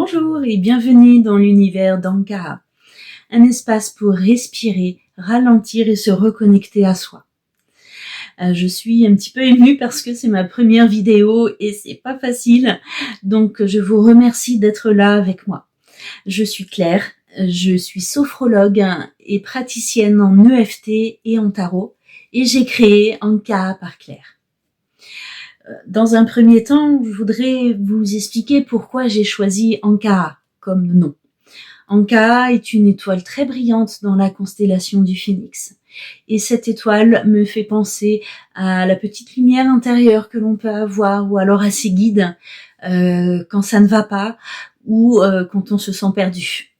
Bonjour et bienvenue dans l'univers d'Ankara, un espace pour respirer, ralentir et se reconnecter à soi. Je suis un petit peu émue parce que c'est ma première vidéo et c'est pas facile, donc je vous remercie d'être là avec moi. Je suis Claire, je suis sophrologue et praticienne en EFT et en tarot et j'ai créé Ankara par Claire. Dans un premier temps, je voudrais vous expliquer pourquoi j'ai choisi Ankara comme nom. Ankara est une étoile très brillante dans la constellation du Phénix. Et cette étoile me fait penser à la petite lumière intérieure que l'on peut avoir, ou alors à ses guides quand ça ne va pas, ou quand on se sent perdu.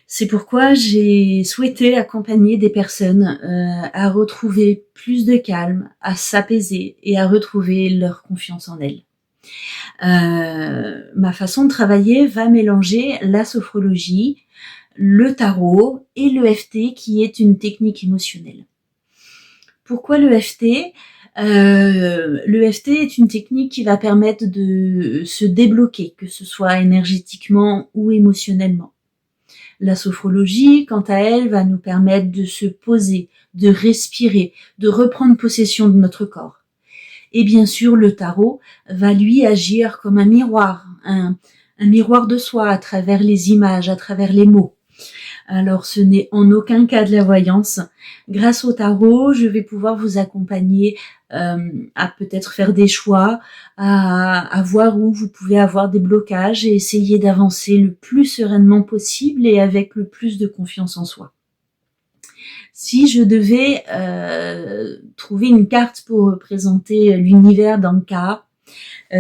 C'est pourquoi j'ai souhaité accompagner des personnes à retrouver plus de calme, à s'apaiser et à retrouver leur confiance en elles. Ma façon de travailler va mélanger la sophrologie, le tarot et l'EFT qui est une technique émotionnelle. Pourquoi l'EFT ? L'EFT est une technique qui va permettre de se débloquer, que ce soit énergétiquement ou émotionnellement. La sophrologie, quant à elle, va nous permettre de se poser, de respirer, de reprendre possession de notre corps. Et bien sûr, le tarot va lui agir comme un miroir de soi à travers les images, à travers les mots. Alors, ce n'est en aucun cas de la voyance. Grâce au tarot, je vais pouvoir vous accompagner à peut-être faire des choix, à voir où vous pouvez avoir des blocages et essayer d'avancer le plus sereinement possible et avec le plus de confiance en soi. Si je devais trouver une carte pour représenter l'univers d'Ankara,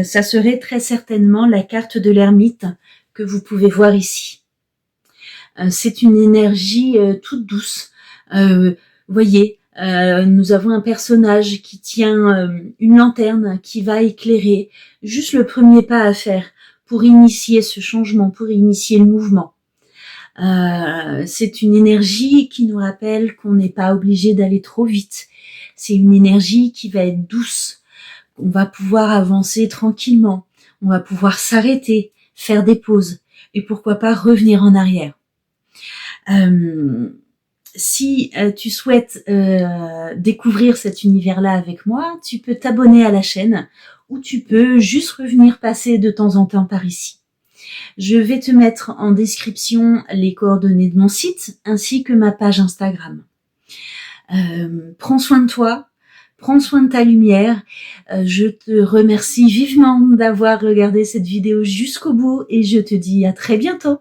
ça serait très certainement la carte de l'ermite que vous pouvez voir ici. C'est une énergie toute douce. Voyez, nous avons un personnage qui tient une lanterne qui va éclairer juste le premier pas à faire pour initier ce changement, pour initier le mouvement. C'est une énergie qui nous rappelle qu'on n'est pas obligé d'aller trop vite. C'est une énergie qui va être douce. On va pouvoir avancer tranquillement. On va pouvoir s'arrêter, faire des pauses et pourquoi pas revenir en arrière. Si tu souhaites découvrir cet univers-là avec moi, tu peux t'abonner à la chaîne ou tu peux juste revenir passer de temps en temps par ici. Je vais te mettre en description les coordonnées de mon site ainsi que ma page Instagram. Prends soin de toi, prends soin de ta lumière. Je te remercie vivement d'avoir regardé cette vidéo jusqu'au bout et je te dis à très bientôt.